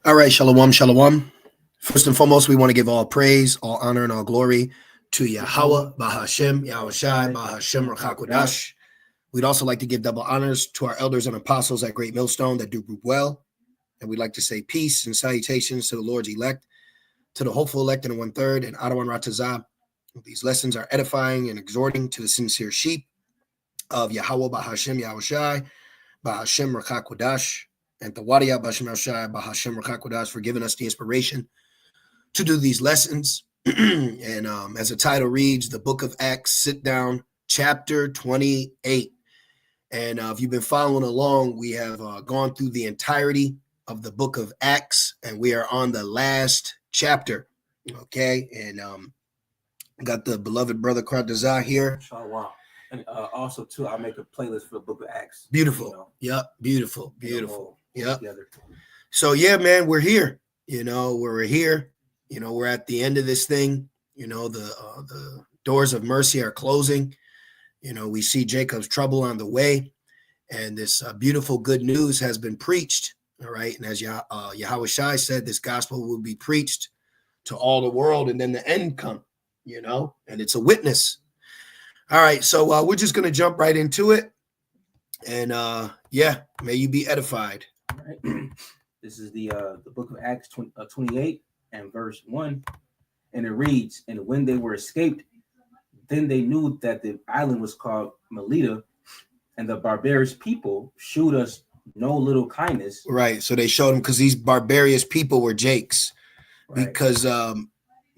All right, shalom, shalom. First and foremost, we want to give all praise, all honor, and all glory to Yahweh, Bahashem, Yahushai, Bahashem, Rachakodash. We'd also like to give double honors to our elders and apostles at Great Millstone that do group well. And we'd like to say peace and salutations to the Lord's elect, to the hopeful elect in 1/3, and Adawan Ratazah. These lessons are edifying and exhorting to the sincere sheep of Yahweh, Bahashem, Yahushai, Bahashem, Rachakodash. And Tawadiya Bashem Shai Bahashem Rakakodas for giving us the inspiration to do these lessons. And as the title reads, the book of Acts, sit down, chapter 28. And if you've been following along, we have gone through the entirety of the book of Acts, and we are on the last chapter. Okay, and got the beloved brother Kradazah here. Shalom. And also, too, I'll make a playlist for the book of Acts. Beautiful. You know, yep. Beautiful. Beautiful. Yep. Together. So, yeah, man, we're here. We're here. We're at the end of this thing. The doors of mercy are closing. We see Jacob's trouble on the way. And this beautiful good news has been preached. All right. And as Yahweh Shai said, this gospel will be preached to all the world. And then the end come, and it's a witness. All right, so we're just going to jump right into it. And, may you be edified. All right. This is the book of Acts 28 and verse 1. And it reads, and when they were escaped, then they knew that the island was called Melita, and the barbarous people shewed us no little kindness. Right, so they showed them because these barbarous people were Jakes. Right. Because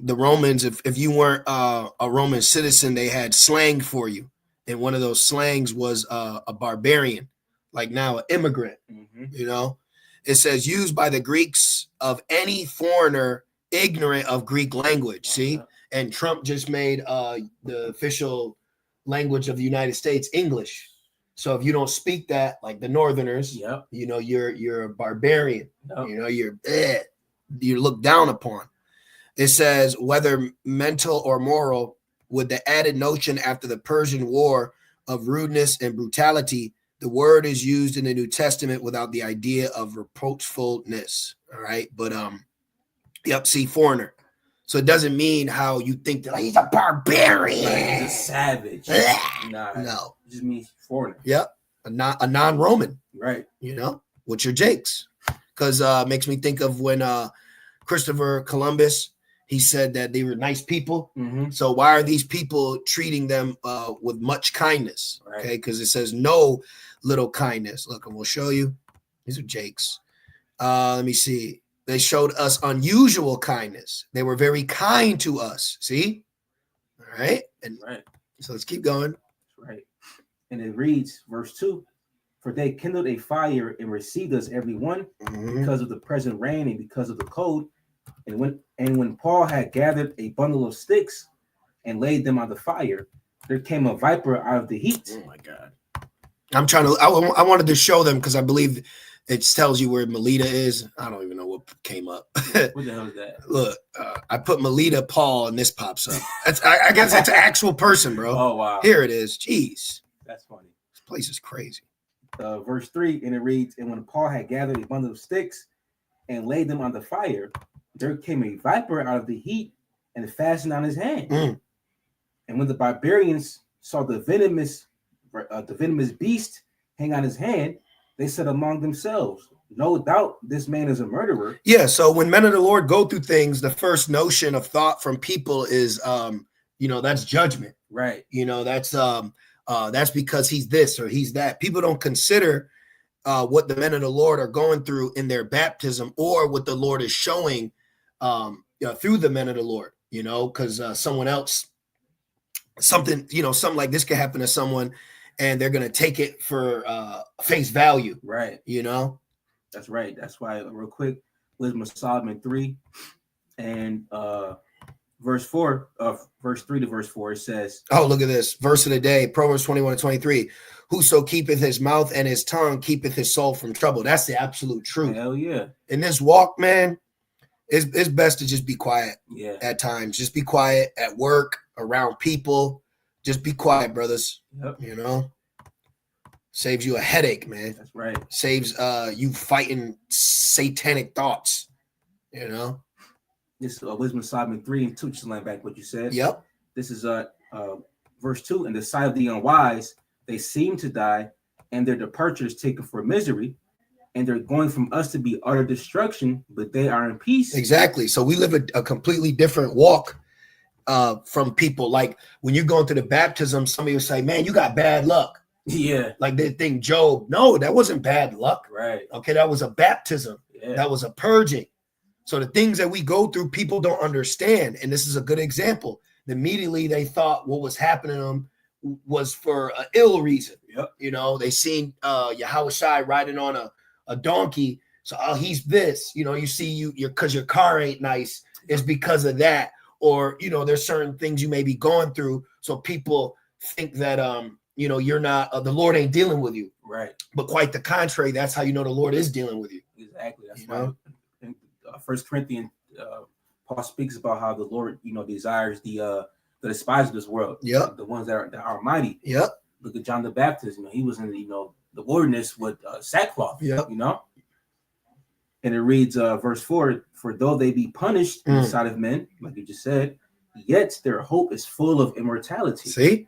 the Romans, if you weren't a Roman citizen, they had slang for you. And one of those slangs was a barbarian, like now an immigrant, It says used by the Greeks of any foreigner ignorant of Greek language, see? And Trump just made the official language of the United States English. So if you don't speak that, like the Northerners, you're a barbarian. You're looked down upon. It says, whether mental or moral, with the added notion after the Persian War of rudeness and brutality, the word is used in the New Testament without the idea of reproachfulness. All right. But, see, foreigner. So it doesn't mean how you think that he's a barbarian. He's a savage. No. It just means foreigner. Yep. A non-Roman. Right. Which are Jakes. Because makes me think of when Christopher Columbus, he said that they were nice people. Mm-hmm. So why are these people treating them with much kindness? Right. Okay, because it says no little kindness. Look, and we'll show you. These are Jakes. Let me see. They showed us unusual kindness. They were very kind to us. See? All right. And right. So let's keep going. Right. And it reads, verse 2, for they kindled a fire and received us every one because of the present rain and because of the cold. And when Paul had gathered a bundle of sticks and laid them on the fire, there came a viper out of the heat. Oh my God! I wanted to show them because I believe it tells you where Melita is. I don't even know what came up. What the hell is that? Look, I put Melita Paul and this pops up. I guess it's an actual person, bro. Oh wow! Here it is. Jeez, that's funny. This place is crazy. Verse 3, and it reads, and when Paul had gathered a bundle of sticks and laid them on the fire, there came a viper out of the heat and fastened on his hand. And when the barbarians saw the venomous beast hang on his hand, they said among themselves, no doubt this man is a murderer. Yeah, so when men of the Lord go through things, the first notion of thought from people is, that's judgment. Right. That's because he's this or he's that. People don't consider what the men of the Lord are going through in their baptism or what the Lord is showing through the men of the Lord, because someone else, something like this could happen to someone and they're going to take it for face value. Right. That's right. That's why real quick, Wisdom of Solomon 3 and verse 3 to verse 4, it says, oh, look at this verse of the day, Proverbs 21:23. Whoso keepeth his mouth and his tongue keepeth his soul from trouble. That's the absolute truth. Hell yeah. In this walk, man, it's best to just be quiet. Yeah. At times, just be quiet at work, around people. Just be quiet, brothers. Yep. Saves you a headache, man. That's right. Saves you fighting satanic thoughts. You know. This is Wisdom of Solomon 3 and 2. Just line back what you said. Yep. This is verse 2. In the sight of the unwise, they seem to die, and their departure is taken for misery, and they're going from us to be utter destruction, but they are in peace. Exactly. So we live a completely different walk from people. Like when you're going through the baptism, somebody will say, man, you got bad luck. Yeah. Like they think Job. No, that wasn't bad luck. Right. Okay, that was a baptism. Yeah. That was a purging. So the things that we go through, people don't understand. And this is a good example. Immediately they thought what was happening to them was for an ill reason. Yep. You know, they seen Yahushua riding on a donkey. So he's this, you know, you see you because your car ain't nice. It's because of that. Or, you know, there's certain things you may be going through. So people think that, you know, you're not, the Lord ain't dealing with you. Right. But quite the contrary, that's how you know the Lord is dealing with you. Exactly. That's You why know? in 1 Corinthians, Paul speaks about how the Lord, you know, desires the despised of this world. Yep. The ones that are mighty. Yep. Look at John the Baptist. You know, he was in the, you know, the wilderness with sackcloth. Yep. You know. And it reads, verse 4: For though they be punished in the sight of men, like you just said, yet their hope is full of immortality. See?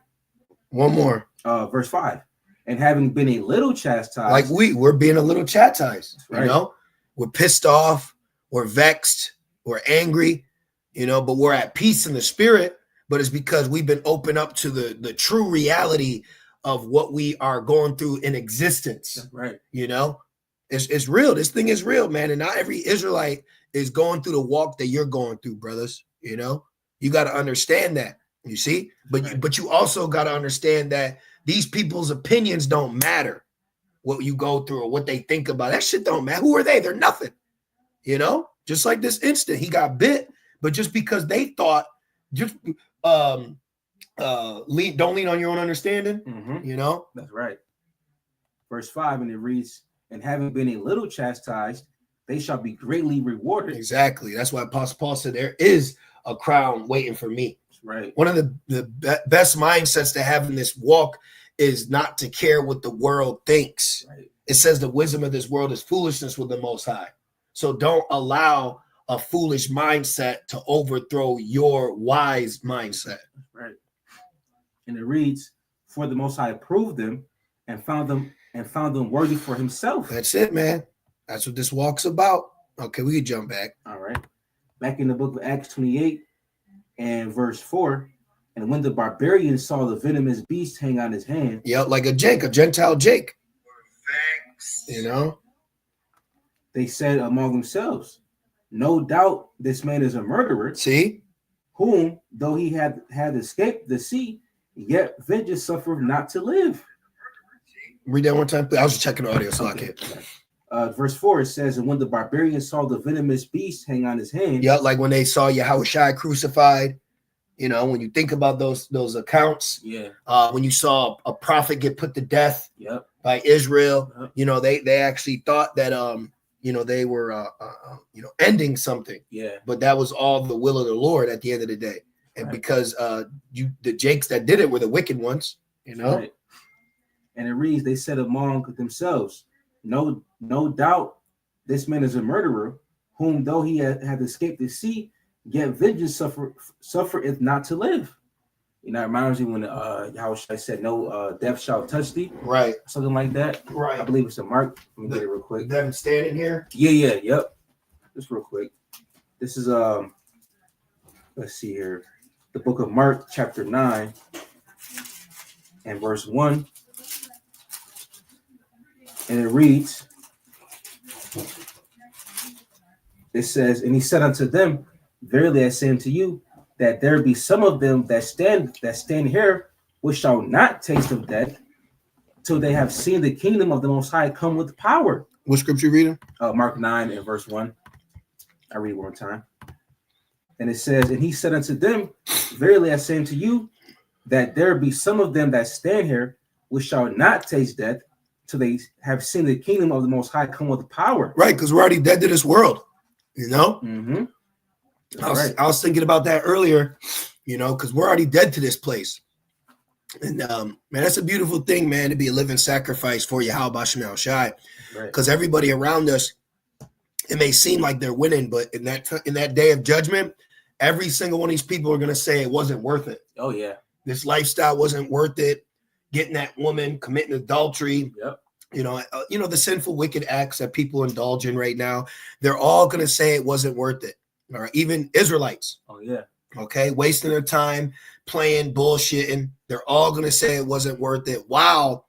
One more. Verse 5: And having been a little chastised, Like we're being a little chastised, right. You know, we're pissed off, we're vexed, we're angry, you know, but we're at peace in the spirit. But it's because we've been open up to the true reality of what we are going through in existence. That's right. You know, it's real. This thing is real, man. And not every Israelite is going through the walk that you're going through, brothers. You know, you got to understand that. You see, but you also got to understand that these people's opinions don't matter. What you go through or what they think about, that shit don't matter. Who are they? They're nothing. You know, just like this instant, he got bit, but just because they thought, just don't lean on your own understanding. Mm-hmm. You know, that's right. Verse 5, and it reads, and having been a little chastised, they shall be greatly rewarded. Exactly. That's why Apostle Paul said there is a crown waiting for me. That's right. One of the best mindsets to have in this walk is not to care what the world thinks. Right. It says the wisdom of this world is foolishness with the Most High. So don't allow a foolish mindset to overthrow your wise mindset. Right. And it reads, for the Most High approved them and found them worthy for himself. That's it, man. That's what this walk's about. Okay, we can jump back. All right. Back in the book of Acts 28 and verse 4, and when the barbarians saw the venomous beast hang on his hand. Yeah, like a Gentile Jake. You know? They said among themselves, no doubt this man is a murderer. See? Whom, though he had escaped the sea, yet vengeance suffered not to live. Read that one time, please. I was just checking the audio, so I can't. Verse 4, it says, and when the barbarians saw the venomous beast hang on his hand. Yeah, like when they saw Yahushua crucified. You know, when you think about those accounts. Yeah. When you saw a prophet get put to death. Yep. By Israel. Yep. You know, they actually thought that you know, they were ending something. Yeah. But that was all the will of the Lord at the end of the day. And right. Because the Jakes that did it were the wicked ones, you know. Right. And it reads, they said among themselves, no doubt this man is a murderer, whom though he had escaped the sea, yet vengeance suffereth not to live. You know, it reminds me when Yahushua said, no death shall touch thee. Right. Something like that. Right. I believe it's a Mark. Let me get it real quick. Them standing here? Yeah, yep. Just real quick. This is let's see here. The book of Mark, chapter 9, and verse 1. And it reads, it says, and he said unto them, verily I say unto you, that there be some of them that stand here, which shall not taste of death, till they have seen the kingdom of the Most High come with power. What scripture you reading? Mark 9 and verse 1. I read one time. And it says, and he said unto them, verily I say unto you, that there be some of them that stand here, which shall not taste death, till they have seen the kingdom of the Most High come with power. Right, because we're already dead to this world, you know? Mm-hmm. I was thinking about that earlier, you know, because we're already dead to this place. And, man, that's a beautiful thing, man, to be a living sacrifice for Yahweh B'Shem Shai. Because everybody around us it may seem like they're winning, but in that day of judgment, every single one of these people are going to say it wasn't worth it. Oh yeah. This lifestyle wasn't worth it. Getting that woman, committing adultery, Yep. The sinful, wicked acts that people indulge in right now, they're all going to say it wasn't worth it. All right. Even Israelites. Oh yeah. Okay. Wasting their time playing, bullshitting. They're all going to say it wasn't worth it. Wow.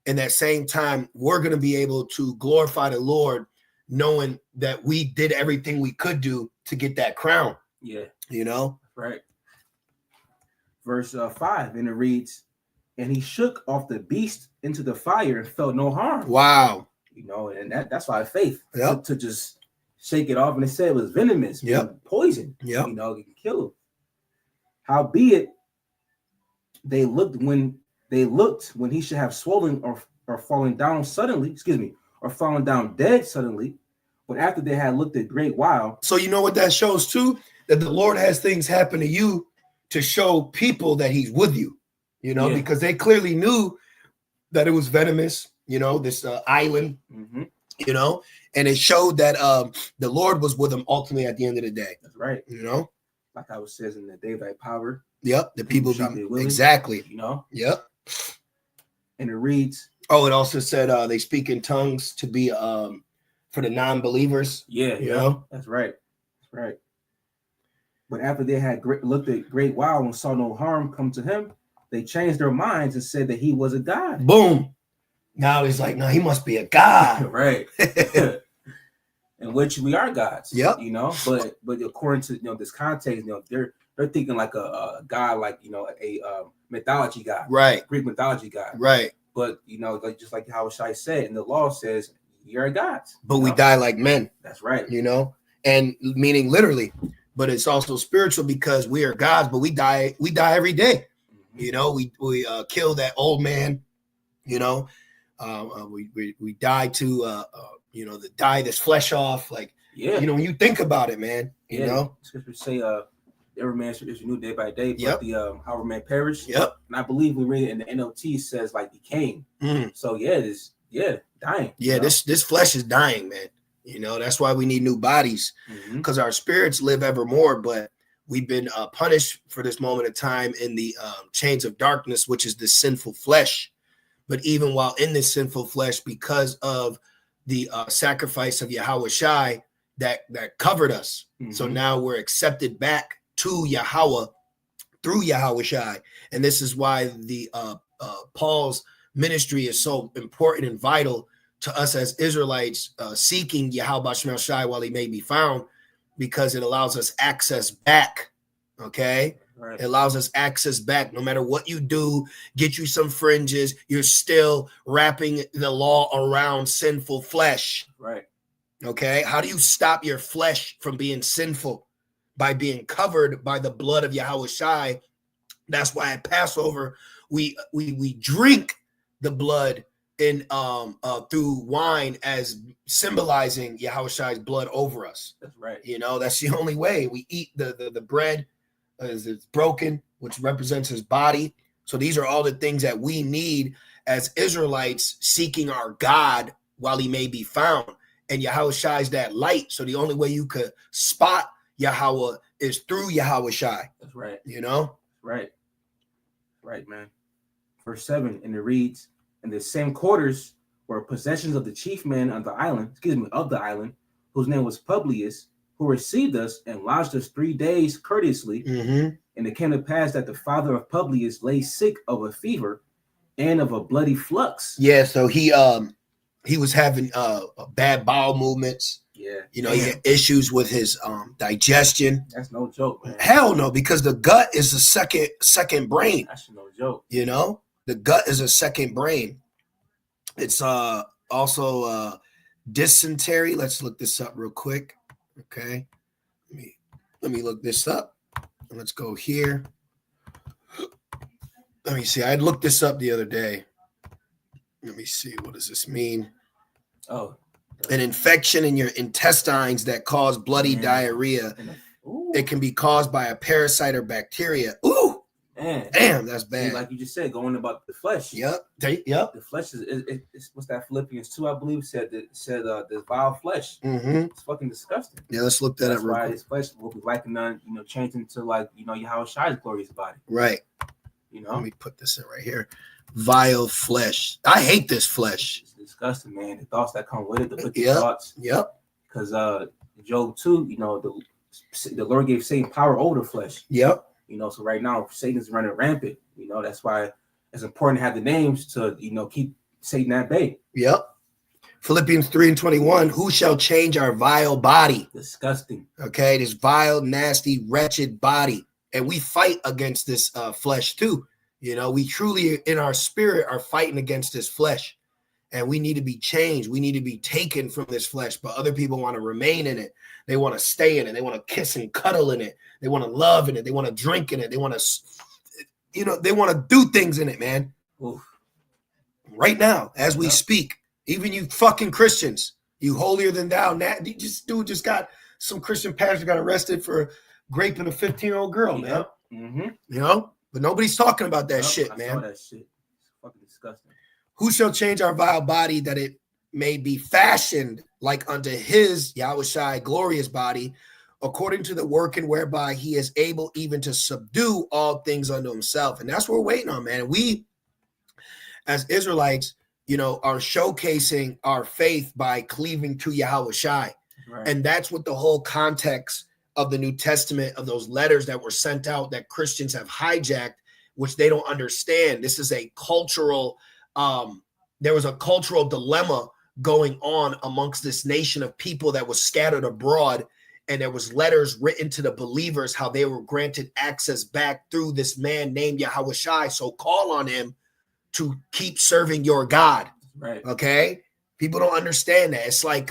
In that same time, we're going to be able to glorify the Lord, knowing that we did everything we could do to get that crown. Yeah. Right. Verse 5, and it reads, and he shook off the beast into the fire and felt no harm. Wow. And that's why faith. Yep. To just shake it off, and it said it was venomous, poison. Yep. It can kill him. Howbeit, they looked when he should have swollen or fallen down suddenly, or fallen down dead suddenly, but after they had looked a great while. So you know what that shows too? That the Lord has things happen to you to show people that he's with you, because they clearly knew that it was venomous, this island, and it showed that the Lord was with them ultimately at the end of the day. That's right. Like I was says in the day of thy power. Yep. The people be willing, exactly. Yep. And it reads. Oh, it also said they speak in tongues to be for the non-believers. Yeah. That's right. But after they had looked a great while and saw no harm come to him, they changed their minds and said that he was a god. Boom. Now he's like, no, he must be a god. Right. In which we are gods. Yep. But according to this context, they're thinking like a god, like a mythology god. Right. Greek mythology god. Right. But just like how Shai said, and the law says you're a god. But we die like men. That's right. And meaning literally. But it's also spiritual because we are gods, but we die every day. We kill that old man, we die to die this flesh off. Like, when you think about it, man, Scriptures say every man is renewed day by day, but yep. However man perished. Yep. And I believe we read it in the NLT says like he came. So dying. Yeah, this flesh is dying, man. That's why we need new bodies, because our spirits live evermore, but we've been punished for this moment of time in the chains of darkness, which is the sinful flesh. But even while in this sinful flesh, because of the sacrifice of Yahweh Shai that covered us. So now we're accepted back to Yahweh through Yahweh Shai. And this is why the Paul's ministry is so important and vital to us as Israelites seeking Yahweh Shai while he may be found, because it allows us access back. Okay. Right. It allows us access back. No matter what you do, get you some fringes, you're still wrapping the law around sinful flesh. Right. Okay. How do you stop your flesh from being sinful? By being covered by the blood of Yahweh Shai. That's why at Passover, we drink the blood in through wine as symbolizing Yahweh Shai's blood over us. That's right. That's the only way. We eat the bread as it's broken, which represents his body. So these are all the things that we need as Israelites seeking our God while he may be found. And Yahweh Shai is that light. So the only way you could spot Yahweh is through Yahweh Shai. That's right. Right, man. Verse 7, and it reads, in the same quarters were possessions of the chief man of the island, whose name was Publius, who received us and lodged us 3 days courteously. And it came to pass that the father of Publius lay sick of a fever and of a bloody flux. Yeah, so he was having bad bowel movements. Yeah. He had issues with his digestion. That's no joke, man. Hell no, because the gut is the second brain. That's no joke. The gut is a second brain. It's also dysentery. Let's look this up real quick. Okay. Let me look this up. Let's go here. Let me see. I looked this up the other day. Let me see. What does this mean? Oh. An infection in your intestines that cause bloody diarrhea. It can be caused by a parasite or bacteria. Ooh. Man, Damn, that's see, bad. like you just said, going about the flesh. Yep. The flesh is what's that? Philippians 2, I believe, said the vile flesh. Mm-hmm. It's fucking disgusting. Yeah, let's look that That's up real why quick. his flesh will be lacking none, changing to like, Yahweh Shai's glorious body. Right. You Let know? me put this in right here. Vile flesh. I hate this flesh. It's disgusting, man. The thoughts that come with it, the wicked Yep. thoughts. Yep. Because Job 2, the Lord gave Satan power over the flesh. Yep. So right now Satan's running rampant. That's why it's important to have the names to, keep Satan at bay. Yep. Philippians 3:21, who shall change our vile body? Disgusting. Okay, this vile, nasty, wretched body. And we fight against this flesh too. We truly in our spirit are fighting against this flesh. And we need to be changed. We need to be taken from this flesh. But other people want to remain in it. They want to stay in it. They want to kiss and cuddle in it. They want to love in it. They want to drink in it. They want to, they want to do things in it, man. Oof. Right now, as we speak, even you fucking Christians, you holier than thou. Dude just got some Christian pastor got arrested for raping a 15-year-old girl, man. Mm-hmm. But nobody's talking about that shit, man. I saw that shit. It's fucking disgusting. Who shall change our vile body that it may be fashioned like unto his Yahushai glorious body, according to the working whereby he is able even to subdue all things unto himself? And that's what we're waiting on, man. We, as Israelites, are showcasing our faith by cleaving to Yahushai. Right. And that's what the whole context of the New Testament, of those letters that were sent out that Christians have hijacked, which they don't understand. This is a cultural, there was a cultural dilemma going on amongst this nation of people that was scattered abroad. And there was letters written to the believers, how they were granted access back through this man named Yahushai. So call on him to keep serving your God. Right. Okay. People don't understand that. It's like,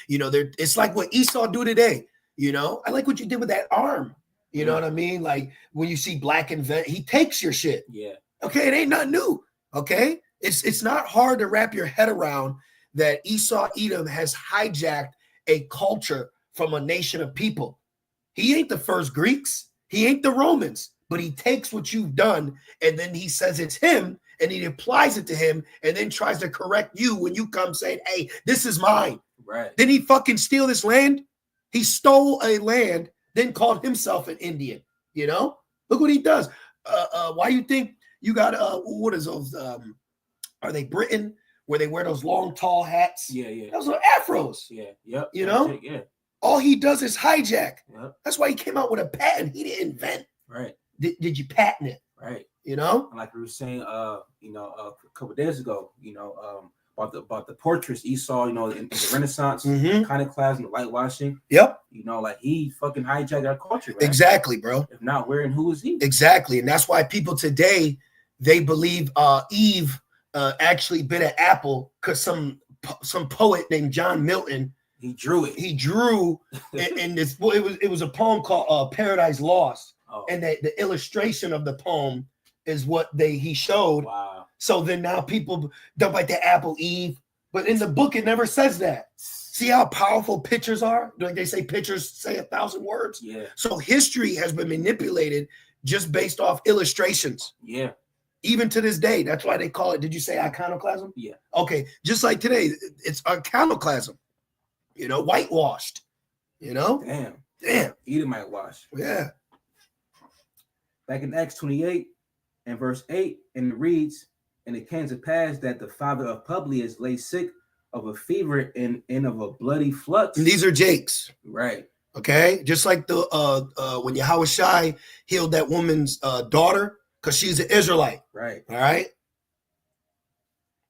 it's like what Esau do today. I like what you did with that arm. You know what I mean? Like when you see Black Invent, he takes your shit. Yeah. Okay. It ain't nothing new. Okay. It's not hard to wrap your head around that Esau Edom has hijacked a culture from a nation of people. He ain't the first Greeks. He ain't the Romans, but he takes what you've done and then he says it's him and he applies it to him and then tries to correct you when you come saying, hey, this is mine. Right. Didn't he fucking steal this land? He stole a land, then called himself an Indian. Look what he does. Why you think you got, what is those, are they Britain where they wear those long, tall hats? Yeah. Those are afros. Yeah. Yep. Yeah. All he does is hijack. Yep. That's why he came out with a patent. He didn't invent. Right. Did you patent it? Right. Like we were saying, a couple of days ago, about the portraits Esau, in the Renaissance, iconoclasm, the whitewashing. Yep. Like he fucking hijacked our culture. Man. Exactly, bro. If not, where and who is he? Exactly, and that's why people today they believe Eve actually bit an apple because some poet named John Milton. He drew it. He drew in this. Well, it was a poem called Paradise Lost, and the illustration of the poem is what he showed. Wow. So then now people don't bite the apple, Eve, but in the book it never says that. See how powerful pictures are? Like they say, pictures say 1,000 words. Yeah. So history has been manipulated just based off illustrations. Yeah. Even to this day, that's why they call it. Did you say iconoclasm? Yeah. Okay, just like today, it's iconoclasm. Whitewashed. Damn. Edomite wash. Yeah. Back in Acts 28 and verse 8, and it reads, and it came to pass that the father of Publius lay sick of a fever and of a bloody flux. And these are Jakes. Right. Okay. Just like the when Yahushai healed that woman's daughter, because she's an Israelite. Right. All right.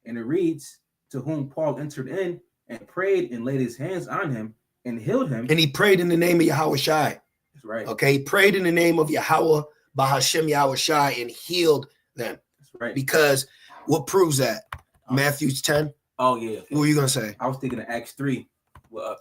And it reads, to whom Paul entered in and prayed and laid his hands on him and healed him. And he prayed in the name of Yahushai. That's right. Okay. He prayed in the name of Yahweh, Bahashem Yahushai, and healed them. That's right. Because what proves that? Matthew's 10. Oh, yeah. Okay. What were you going to say? I was thinking of Acts 3.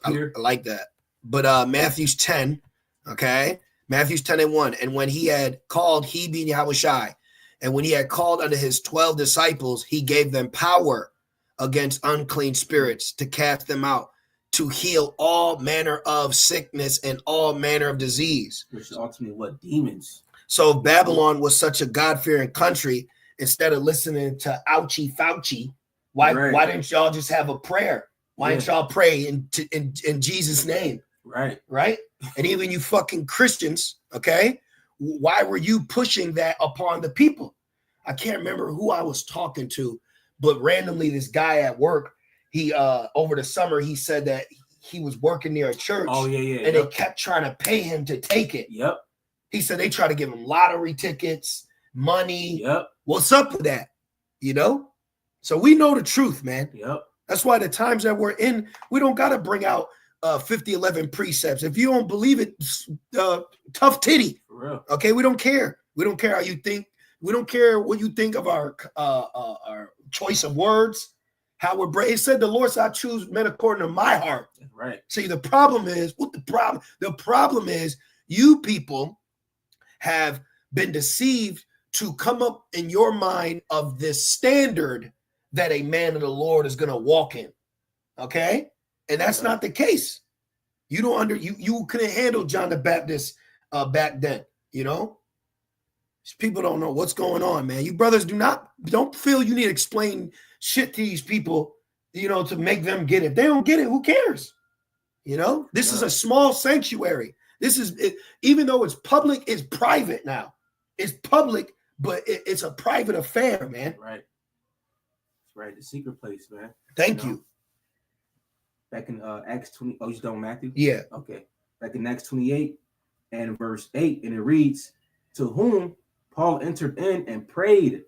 Peter. I like that. But Matthew's 10, okay? Matthew's 10:1. And when he had called, he being Yahushai, and when he had called unto his 12 disciples, he gave them power against unclean spirits to cast them out, to heal all manner of sickness and all manner of disease. Which is ultimately what? Demons. So if Babylon was such a God-fearing country, instead of listening to ouchie Fauci, why didn't y'all just have a prayer? Why didn't y'all pray in Jesus' name? Right? And even you fucking Christians, okay? Why were you pushing that upon the people? I can't remember who I was talking to, but randomly this guy at work, he over the summer, he said that he was working near a church. Oh, yeah. And they kept trying to pay him to take it. Yep. He said they try to give him lottery tickets, money. Yep. What's up with that? You know? So we know the truth, man. Yep. That's why the times that we're in, we don't got to bring out 50-11 precepts. If you don't believe it, tough titty. For real. Okay, we don't care. We don't care how you think. We don't care what you think of our choice of words. How we're it said the Lord said, I choose men according to my heart. Right. See, the problem is what the problem. The problem is you people have been deceived to come up in your mind of this standard that a man of the Lord is going to walk in. Okay? And that's not the case. You don't you couldn't handle John the Baptist back then, you know? These people don't know what's going on, man. You brothers don't feel you need to explain shit to these people, you know, to make them get it. If they don't get it, who cares? You know, this is a small sanctuary. This is it, even though it's public, it's private now. It's public, but it's a private affair, man. Right. Right, the secret place, man. Thank you. Back in Acts 20. Oh, you done with Matthew? Yeah. Okay. Back in Acts 28 and verse 8, and it reads, to whom Paul entered in and prayed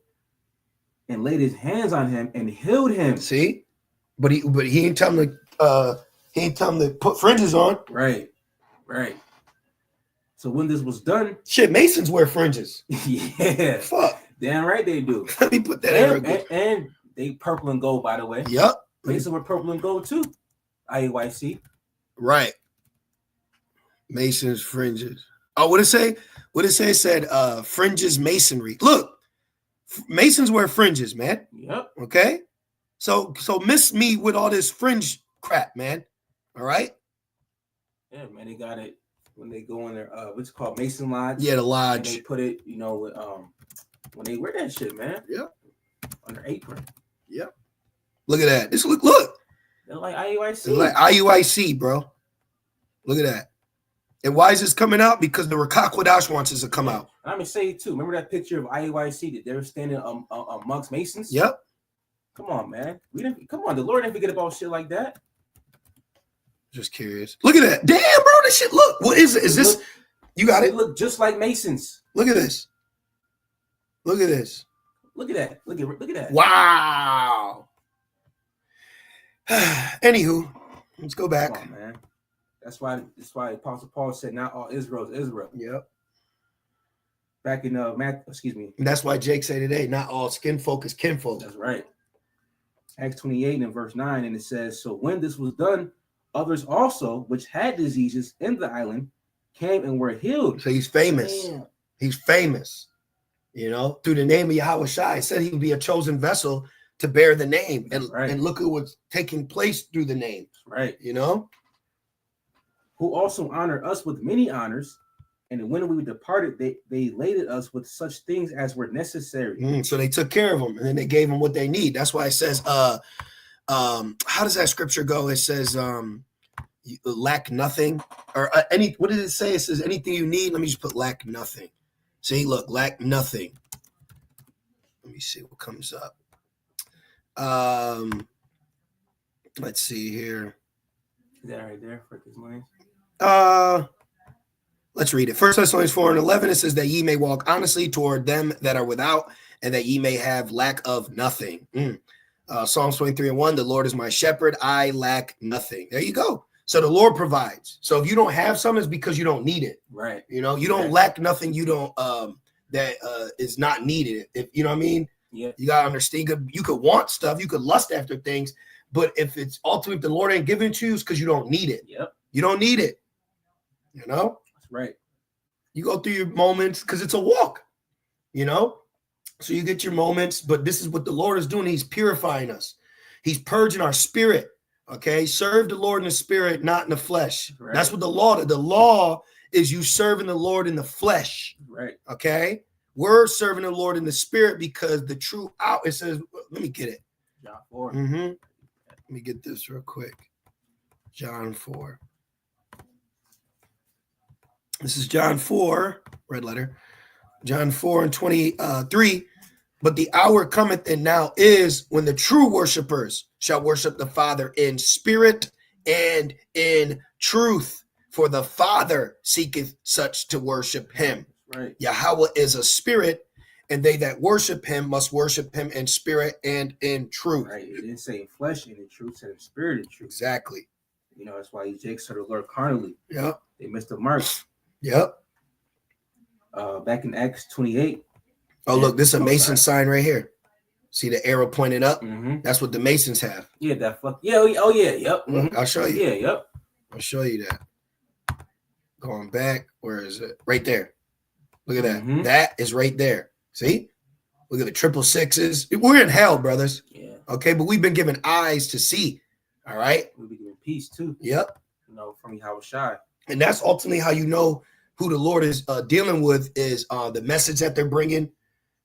and laid his hands on him and healed him. See? But he ain't tell him to put fringes on. Right. So when this was done, shit, Masons wear fringes. Yeah. Fuck. Damn right they do. Let me put that in. And they purple and gold, by the way. Yep. Masons were purple and gold too. IUIC. Right. Masons fringes. Oh, what it say? What it say? It said fringes masonry. Look, Masons wear fringes, man. Yep. Okay. So miss me with all this fringe crap, man. All right. Yeah, man. They got it when they go in their what's it called, Mason Lodge. Yeah, the lodge. And they put it, you know, with, when they wear that shit, man. Yeah. On their apron. Yep. Look at that. This look. They're like IUIC. It's like IUIC, bro. Look at that. And why is this coming out? Because the Rakakwadash wants us to come out. I'm gonna say it too. Remember that picture of IUIC that they were standing amongst Masons? Yep. Come on, man. Come on. The Lord didn't forget about shit like that. Just curious. Look at that. Damn, bro. This shit. Look. What is it? Is this? You got it. Look just like Masons. Look at this. Look at this. Look at that. Look at that. Wow. Anywho, let's go back. Come on, man. That's why Apostle Paul said, "Not all Israel is Israel." Yep. Back in excuse me. And that's why Jake said today, not all skin folk is kinfolk. That's right. Acts 28 and verse 9, and it says, so when this was done, others also, which had diseases in the island, came and were healed. So he's famous. Damn. He's famous. You know, through the name of Yahweh Shai. He said he would be a chosen vessel to bear the name. And look at what's taking place through the name. Right. You know? Who also honored us with many honors, and when we departed, they laded us with such things as were necessary. So they took care of them, and then they gave them what they need. That's why it says, how does that scripture go? It says, you lack nothing, or any. What did it say? It says anything you need. Let me just put lack nothing. See, look, lack nothing. Let me see what comes up. Let's see here. Is that right there for his money? Let's read it. 1 Thessalonians 4:11. It says that ye may walk honestly toward them that are without, and that ye may have lack of nothing. Psalms 23:1. The Lord is my shepherd; I lack nothing. There you go. So the Lord provides. So if you don't have something, it's because you don't need it. Right. You know, you don't lack nothing. You don't that is not needed. If you know what I mean. Yeah. You gotta understand. You could want stuff. You could lust after things, but if it's ultimately the Lord ain't giving it to you, it's because you don't need it. Yep. You don't need it. You know. That's right. You go through your moments because it's a walk. You know. So you get your moments, but this is what the Lord is doing. He's purifying us. He's purging our spirit. Okay. Serve the Lord in the spirit, not in the flesh. Right. That's what the law is you serving the Lord in the flesh. Right. Okay. We're serving the Lord in the spirit because the true out, it says, let me get it. John 4. Let me get this real quick. John 4. This is John 4, red letter. John 4 and 23. But the hour cometh and now is when the true worshipers shall worship the Father in spirit and in truth. For the Father seeketh such to worship him. Right. Yahweh is a spirit, and they that worship him must worship him in spirit and in truth. Right. It didn't say in flesh and in truth, it said in spirit and truth. Exactly. You know, that's why Jake served the Lord carnally. Yep. They missed the mark. Yep. Back in Acts 28. Oh, look, this is a Mason sign right here. See the arrow pointed up? That's what the Masons have. Yeah, that fuck. Yeah. Oh, yeah. Yep. I'll show you. Yeah. Yep. I'll show you that. Going back. Where is it? Right there. Look at that. That is right there. See? Look at the 666s. We're in hell, brothers. Yeah. Okay, but we've been given eyes to see. All right? We'll be given peace, too. Yep. You know, from Yahweh Shai. And that's ultimately how you know who the Lord is dealing with is the message that they're bringing.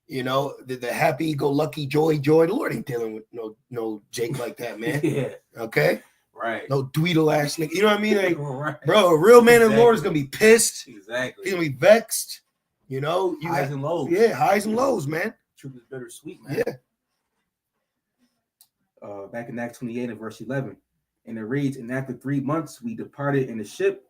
You know, the happy-go-lucky, joy. The Lord ain't dealing with no Jake like that, man. Yeah. Okay? Right. No dweedle ass nigga. You know what I mean? Like, right. Bro, a real man of the Lord is going to be pissed. Exactly. He's going to be vexed. You know? Highs and lows. Yeah, highs and lows, man. Truth is bittersweet, man. Yeah. Back in Acts 28 and verse 11. And it reads, and after 3 months, we departed in the ship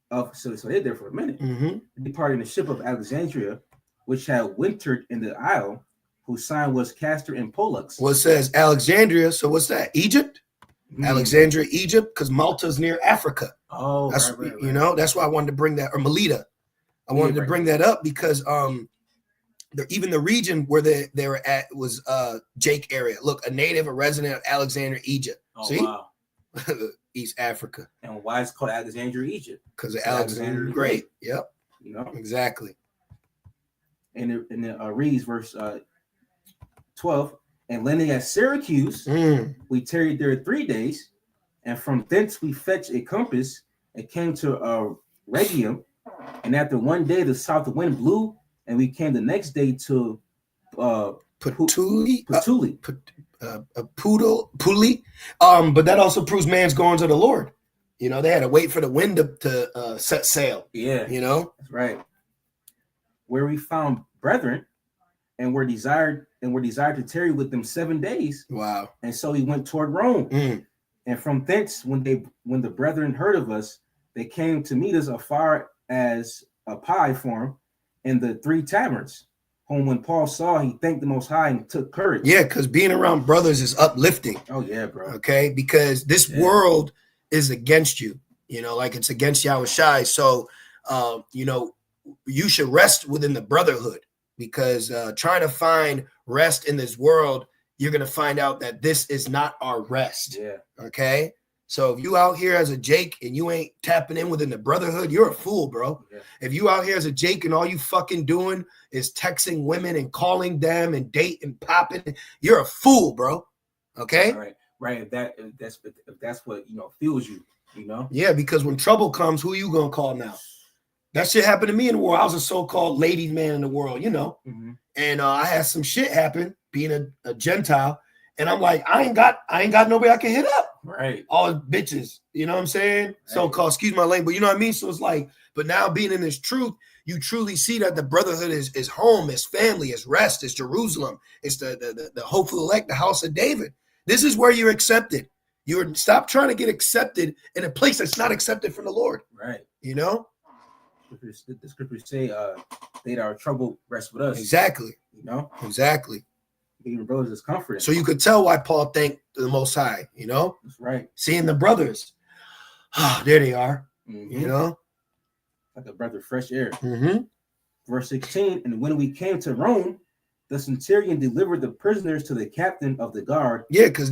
of, so they're there for a minute. We departed in the ship of Alexandria, which had wintered in the isle, whose sign was Castor and Pollux. Well, it says Alexandria. So what's that? Egypt? Alexandria, Egypt, because Malta's near Africa. Oh, that's right. You know, that's why I wanted to bring that, or Melita. I wanted to bring that up because even the region where they were at was Jake area. Look, a native, a resident of Alexandria, Egypt. Oh, see? Wow. East Africa. And why is it called Alexandria, Egypt? Because of Alexander the Great. Yep. You know? Exactly. And it reads verse 12. And landing at Syracuse, we tarried there 3 days, and from thence we fetched a compass and came to Rhegium. And after 1 day, the south wind blew, and we came the next day to Puteoli. Puteoli. But that also proves man's going to the Lord. You know, they had to wait for the wind to set sail. Yeah. You know? That's right. Where we found brethren and were desired to tarry with them 7 days. Wow. And so he went toward Rome. And from thence, when the brethren heard of us, they came to meet us afar as a pie form in the 3 taverns, whom when Paul saw, he thanked the Most High and took courage. Yeah, because being around brothers is uplifting. Oh, yeah, bro. Okay, because this world is against you, you know, like it's against Yahweh Shai. So, you know, you should rest within the brotherhood because trying to find rest in this world, you're going to find out that this is not our rest. Yeah. Okay. So if you out here as a Jake and you ain't tapping in within the brotherhood, you're a fool, bro. Yeah. If you out here as a Jake and all you fucking doing is texting women and calling them and dating, popping, you're a fool, bro. Okay. All right. Right. If that's what, you know, fuels you, you know? Yeah. Because when trouble comes, who you going to call now? That shit happened to me in the world. I was a so-called ladies man in the world, you know, and I had some shit happen being a Gentile. And I'm like, I ain't got nobody I can hit up. Right. All bitches, you know what I'm saying? Right. So-called, excuse my language, but you know what I mean? So it's like, but now being in this truth, you truly see that the brotherhood is home, is family, is rest, is Jerusalem. It's the hopeful elect, the house of David. This is where you're accepted. Stop trying to get accepted in a place that's not accepted from the Lord. Right. You know? The scriptures say, they that are troubled rest with us. Exactly. You know? Exactly. Even brothers is comforting. So you could tell why Paul thanked the Most High, you know? That's right. Seeing the brothers. Oh, there they are. You know? Like a breath of fresh air. Verse 16, and when we came to Rome, the centurion delivered the prisoners to the captain of the guard. Yeah, because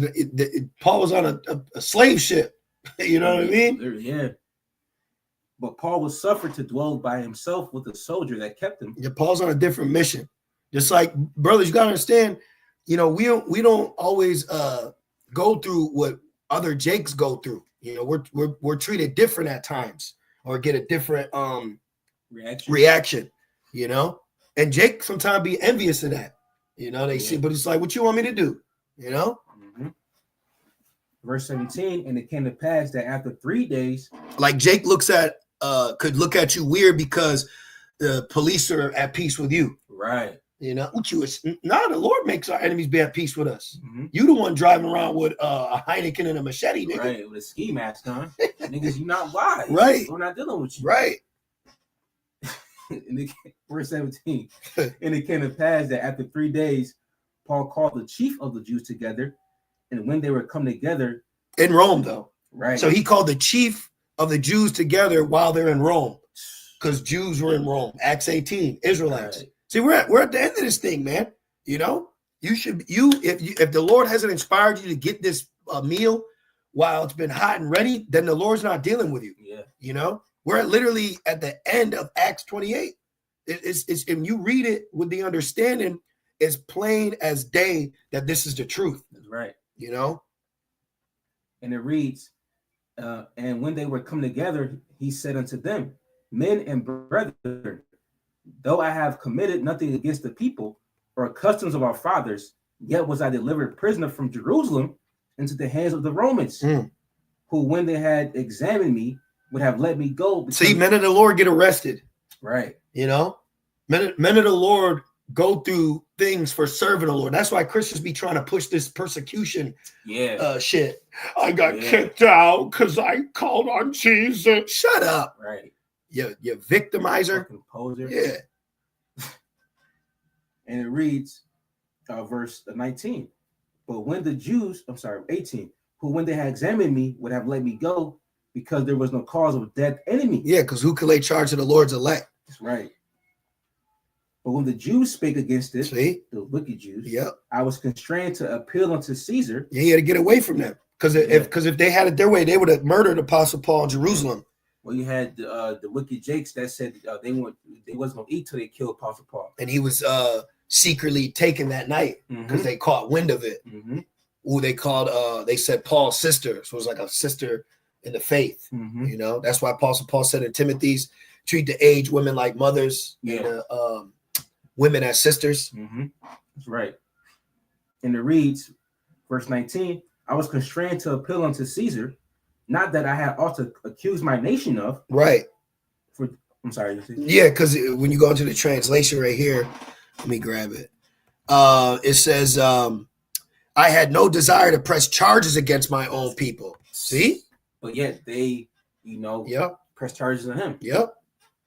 Paul was on a slave ship. You know what I mean? Yeah. But Paul was suffered to dwell by himself with a soldier that kept him. Yeah, Paul's on a different mission. Just like, brothers, you got to understand, you know, we don't always go through what other Jakes go through. You know, we're treated different at times or get a different reaction. you know. And Jake sometimes be envious of that, you know. They see, but it's like, what you want me to do, you know? Mm-hmm. Verse 17, and it came to pass that after 3 days, like Jake could look at you weird because the police are at peace with you, right? You know, what you the Lord makes our enemies be at peace with us. Mm-hmm. You the one driving around with a Heineken and a machete, nigga. Right, with a ski mask on. Niggas, you not wise. Right. We're not dealing with you. Right. Verse 17. And it came to pass that after 3 days, Paul called the chief of the Jews together. And when they were come together. In Rome, though. Right. So he called the chief of the Jews together while they're in Rome. Because Jews were in Rome. Acts 18. Israelites. Right. See, we're at the end of this thing, man. You know, if the Lord hasn't inspired you to get this meal while it's been hot and ready, then the Lord's not dealing with you. Yeah. You know, we're literally at the end of Acts 28. It's if you read it with the understanding, it's plain as day that this is the truth. That's right. You know, and it reads, and when they were come together, he said unto them, men and brethren, though I have committed nothing against the people or customs of our fathers, yet was I delivered prisoner from Jerusalem into the hands of the Romans, who, when they had examined me, would have let me go. See, men of the Lord get arrested. Right. You know, men of the Lord go through things for serving the Lord. That's why Christians be trying to push this persecution shit. I got kicked out because I called on Jesus. Shut up. Right. You victimizer. Poser. Yeah. And it reads, verse 19. But when the Jews, 18, who when they had examined me would have let me go because there was no cause of death in me. Yeah, because who could lay charge of the Lord's elect? That's right. But when the Jews spake against it, the wicked Jews, yep, I was constrained to appeal unto Caesar. Yeah, he had to get away from them because if they had it their way, they would have murdered Apostle Paul in Jerusalem. Well, you had the wicked Jakes that said they wasn't gonna eat till they killed Apostle Paul, and he was secretly taken that night because they caught wind of it. Who they called they said Paul's sister, so it was like a sister in the faith. You know, that's why Apostle Paul said in Timothy's, treat the aged women like mothers, and the women as sisters. That's right. And it reads, verse 19, I was constrained to appeal unto Caesar, not that I had ought to accuse my nation of. Right. I'm sorry. Yeah, because when you go into the translation right here, let me grab it. It says, I had no desire to press charges against my own people. See? But yet they, press charges on him. Yep.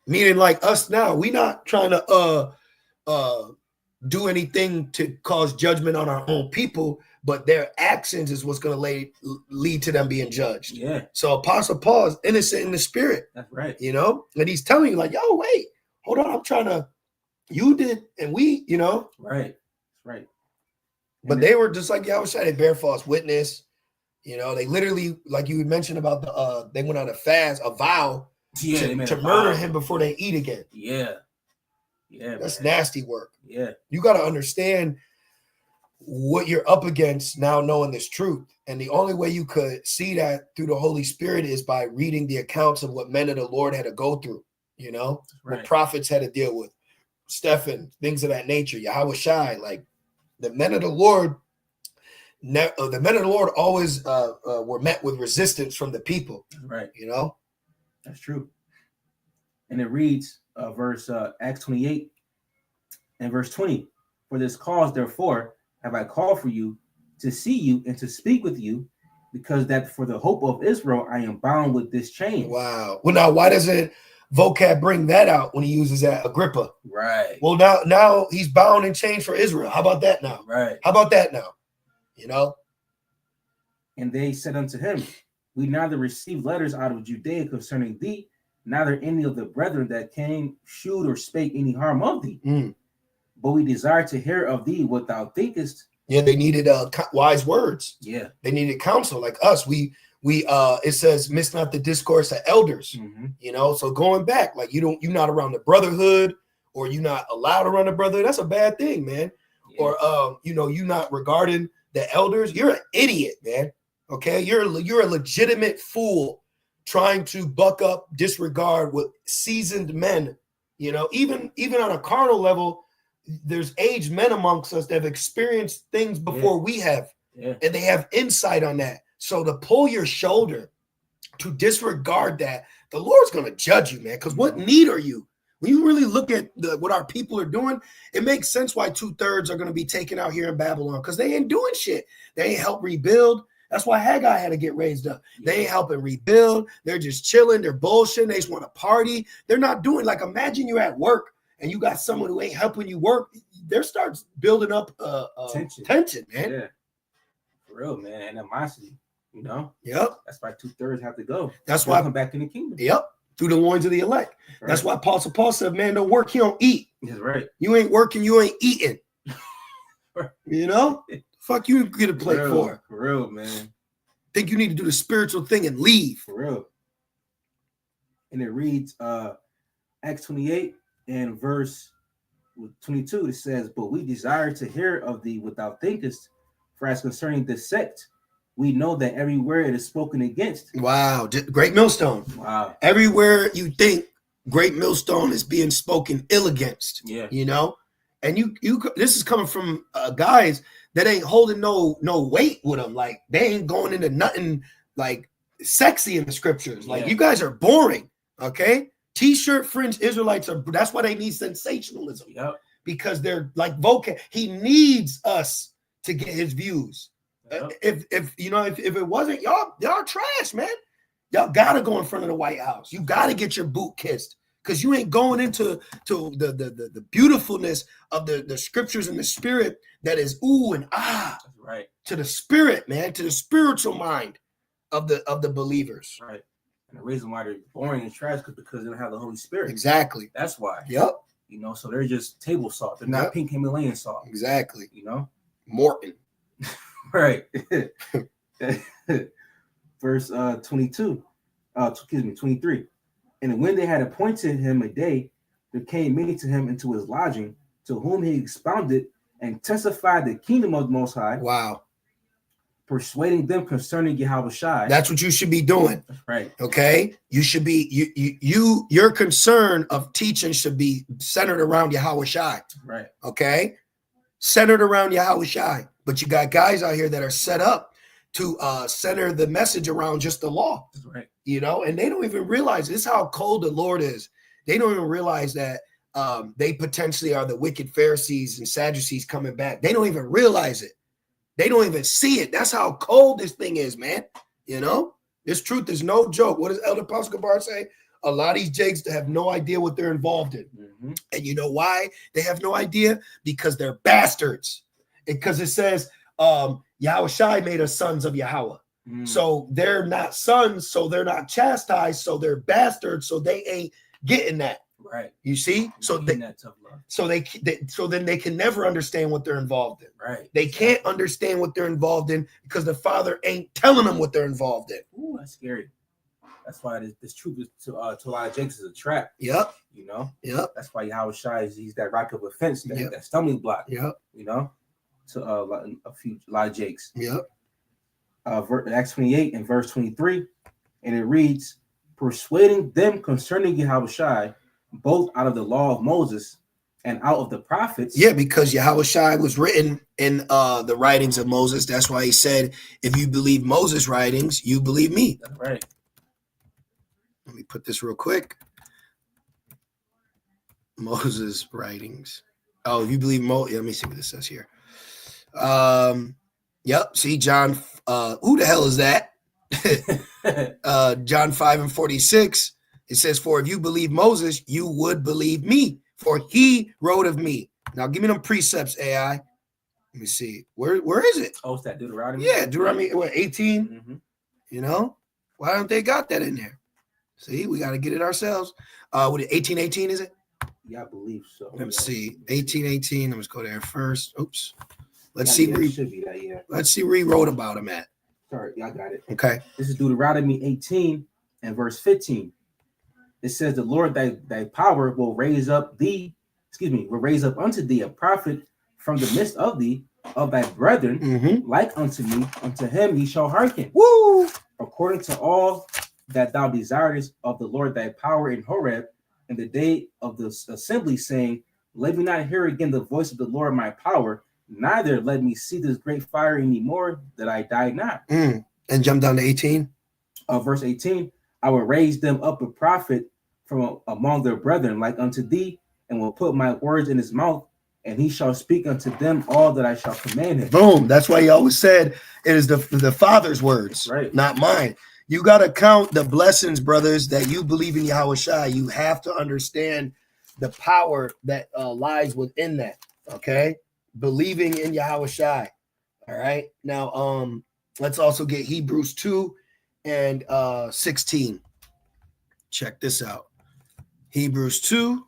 Meaning like us now, we not trying to do anything to cause judgment on our own people, but their actions is what's going to lead to them being judged. Yeah. So Apostle Paul is innocent in the spirit. That's right. You know, and he's telling you like, yo, wait, hold on, I'm trying to. You did, and we, Right. Right. But they were just like Yahweh said, they bear false witness. You know, they literally, like you mentioned about they went on a vow to murder him before they eat again. Yeah. Yeah. That's nasty work. Yeah. You got to understand what you're up against now, knowing this truth. And the only way you could see that through the Holy Spirit is by reading the accounts of what men of the Lord had to go through, what prophets had to deal with, Stephen, things of that nature, Yahweh Shai, like the men of the Lord. The men of the Lord always were met with resistance from the people. Right. That's true. And it reads, verse Acts 28 and verse 20. For this cause, therefore, have I called for you to see you and to speak with you, because that for the hope of Israel, I am bound with this chain. Wow. Well, now, why doesn't vocab bring that out when he uses that Agrippa? Right. Well, now he's bound and chained for Israel. How about that now? Right. How about that now? And they said unto him, we neither received letters out of Judea concerning thee, neither any of the brethren that came shewed or spake any harm of thee. But we desire to hear of thee what thou thinkest. Yeah, they needed wise words. Yeah, they needed counsel like us. We it says, miss not the discourse of elders. So going back, like you're not around the brotherhood, or you're not allowed to run the brotherhood. That's a bad thing, man. Yeah. Or you're not regarding the elders. You're an idiot, man. Okay, you're a legitimate fool trying to buck up, disregard what seasoned men You know, even on a carnal level, there's aged men amongst us that have experienced things before we have, and they have insight on that. So to pull your shoulder, to disregard that, the Lord's going to judge you, man. Because what need are you? When you really look at what our people are doing, it makes sense why 2/3 are going to be taken out here in Babylon, because they ain't doing shit. They ain't help rebuild. That's why Haggai had to get raised up. They ain't helping rebuild. They're just chilling. They're bullshitting. They just want to party. They're not doing, like, imagine you're at work and you got someone who ain't helping you work. There starts building up tension, man. Yeah, for real, man. And animosity, you know? Yep. That's why 2/3 have to go. That's why come back in the kingdom. Yep. Through the loins of the elect. Right. That's why Apostle Paul said, man, don't work, he don't eat. That's right. You ain't working, you ain't eating. You know? Fuck you get a plate for. For real, man. Think you need to do the spiritual thing and leave. For real. And it reads Acts 28 and verse 22. It says, but we desire to hear of thee what thou thinkest, for as concerning this sect, we know that everywhere it is spoken against. Wow. Great millstone. Wow. Everywhere you think, great millstone is being spoken ill against. Yeah. You know? And you this is coming from guys that ain't holding no weight with them. Like, they ain't going into nothing like sexy in the scriptures. Like, you guys are boring. Okay? T-shirt fringe Israelites that's why they need sensationalism. Yep. Because they're like vocab. He needs us to get his views. Yep. If it wasn't, y'all trash, man. Y'all gotta go in front of the White House. You gotta get your boot kissed, because you ain't going into the beautifulness of the scriptures and the spirit that is ooh and ah. That's right. To the spirit, man, to the spiritual mind of the believers. Right. And the reason why they're boring and trash is because they don't have the Holy Spirit. Exactly. That's why. Yep. You know, so they're just table salt. They're not pink Himalayan salt. Exactly. You know? Morton. Right. Verse 23. And when they had appointed him a day, there came many to him into his lodging, to whom he expounded and testified the kingdom of the Most High. Wow. Persuading them concerning Yahushua. That's what you should be doing. Right. Okay. You should be your concern of teaching should be centered around Yahushua. Right. Okay. Centered around Yahushua. But you got guys out here that are set up to center the message around just the law. That's right. You know, and they don't even realize this is how cold the Lord is. They don't even realize that they potentially are the wicked Pharisees and Sadducees coming back. They don't even realize it. They don't even see it. That's how cold this thing is, man. You know, this truth is no joke. What does Elder Pascabar say? A lot of these jakes have no idea what they're involved in. Mm-hmm. And you know why they have no idea? Because they're bastards. Because it says Yahushua made us sons of Yahweh. Mm. So they're not sons, so they're not chastised, so they're bastards, so they ain't getting that. Right. You see? So then they can never understand what they're involved in. Right. They can't understand what they're involved in because the Father ain't telling them what they're involved in. Ooh, that's scary. That's why this truth is to a lot of jakes is a trap. Yep. You know? Yep. That's why Yahushua he's that rock of offense, that stumbling block. Yep. You know? To a lot of jakes. Yep. Acts 28 and verse 23, and it reads, persuading them concerning Yahushua, both out of the law of Moses and out of the prophets. Yeah, because Yahushua was written in the writings of Moses. That's why he said, if you believe Moses' writings, you believe me. That's right. Let me put this real quick. Moses' writings. Oh, if you believe Moses, let me see what this says here. Yep. See, John, who the hell is that? John 5 and 46. It says, for if you believe Moses, you would believe me, for he wrote of me. Now give me them precepts, AI. Let me see. Where is it? Oh, it's that Deuteronomy? Yeah, Deuteronomy, what, 18? Mm-hmm. You know? Why don't they got that in there? See, we got to get it ourselves. What, 18:18 is it? Yeah, I believe so. Let me see. 18:18. Let's go there first. Oops. Let's see where let's see where he wrote about him at. Sorry, I got it. Okay. This is Deuteronomy 18 and verse 15. It says, the Lord thy power will raise up unto thee a prophet from the midst of thee, of thy brethren, like unto me, unto him ye shall hearken. Woo! According to all that thou desirest of the Lord thy power in Horeb, in the day of the assembly, saying, let me not hear again the voice of the Lord my power, neither let me see this great fire anymore, that I die not. And jump down to 18. Verse 18, I will raise them up a prophet from among their brethren, like unto thee, and will put my words in his mouth, and he shall speak unto them all that I shall command him. Boom. That's why he always said it is the Father's words, right, not mine. You got to count the blessings, brothers, that you believe in Yahweh Shai. You have to understand the power that lies within that. Okay, believing in Yahweh Shai. All right. Now, let's also get Hebrews 2 and 16. Check this out. Hebrews 2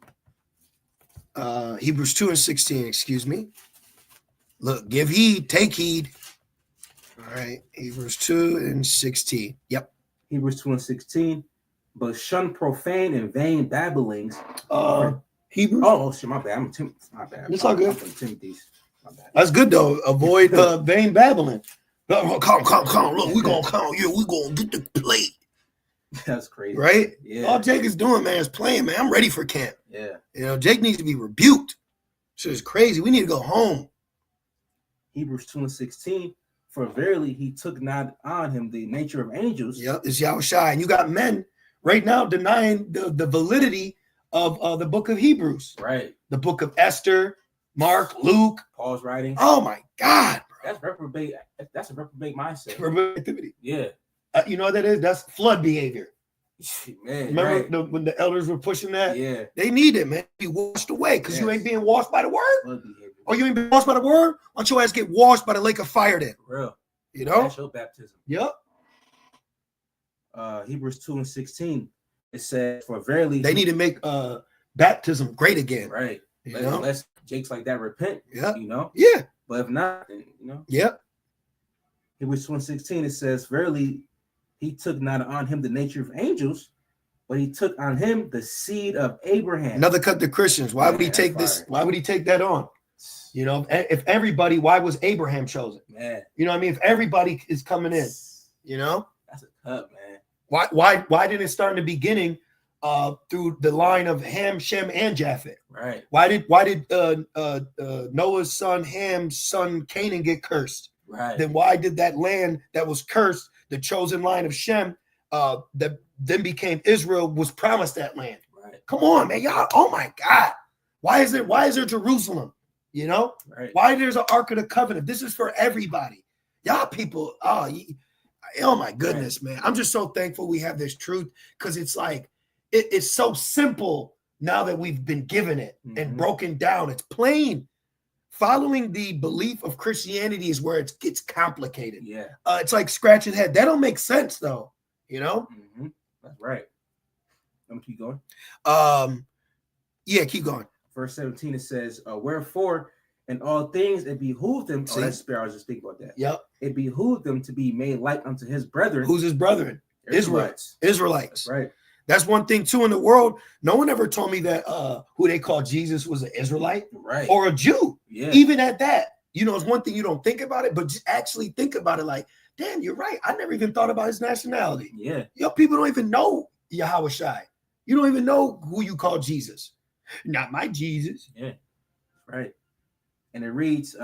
and 16, excuse me. Look, give heed, take heed. All right, Hebrews 2 and 16. Yep. Hebrews 2 and 16. But shun profane and vain babblings. Hebrews. Oh shit, my bad. My bad. It's all good. Timothy's. My bad. That's good though. Avoid vain babbling. Come. Look, we're gonna come. Yeah, we're gonna get the plate. That's crazy. Right? Yeah. All Jake is doing, man, is playing, man. I'm ready for camp. Yeah. You know, Jake needs to be rebuked. Shit is crazy. We need to go home. Hebrews 2 and 16. For verily he took not on him the nature of angels. Yep, it's Yahweh Shai. And you got men right now denying the validity of the book of Hebrews. Right. The book of Esther, Mark, Luke. Paul's writing. Oh my God, bro. That's reprobate. That's a reprobate mindset. Reprobate activity. Yeah. You know what that is? That's flood behavior. Man, remember when the elders were pushing that? Yeah. They need it, man. Be washed away because you ain't being washed by the word. Flood behavior. Or you ain't being washed by the word? Why don't your ass get washed by the lake of fire then? For real. You know? That's your baptism. Yep. Hebrews 2 and 16. It says, for verily they need to make baptism great again. Right. You know? Unless Jakes like that repent. Yeah. You know? Yeah. But if not, then you know. Yep. Hebrews 2 and 16, it says, verily he took not on him the nature of angels, but he took on him the seed of Abraham. Another cut to Christians. Why would he take this? Why would he take that on? You know, if everybody, why was Abraham chosen? Man. You know what I mean? If everybody is coming in, you know? That's a cut, man. Why didn't it start in the beginning through the line of Ham, Shem, and Japheth? Right. Why did Noah's son, Ham's son, Canaan get cursed? Right. Then why did that land that was cursed, the chosen line of Shem, that then became Israel, was promised that land? Right. Come on, man, y'all. Oh my God. Why is there Jerusalem? You know, right. Why there's an Ark of the Covenant? This is for everybody. Y'all people, oh my goodness, right. Man. I'm just so thankful we have this truth because it's like, it's so simple now that we've been given it and broken down. It's plain. Following the belief of Christianity is where it gets complicated. Yeah. It's like scratching head. That don't make sense though, you know? That's right. Let me keep going. Yeah, keep going. Verse 17, it says, wherefore, in all things it behooved them. See? Oh, that's spare. I was just thinking about that. Yep. It behooved them to be made like unto his brethren. Who's his brethren? Israelites. That's right. That's one thing too in the world. No one ever told me that who they called Jesus was an Israelite, right, or a Jew. Yeah. Even at that, you know, it's one thing you don't think about it, but just actually think about it. Like, damn, you're right. I never even thought about his nationality. Yeah. Yo, people don't even know Yahweh Shai. You don't even know who you call Jesus. Not my Jesus. Yeah. Right. And it reads,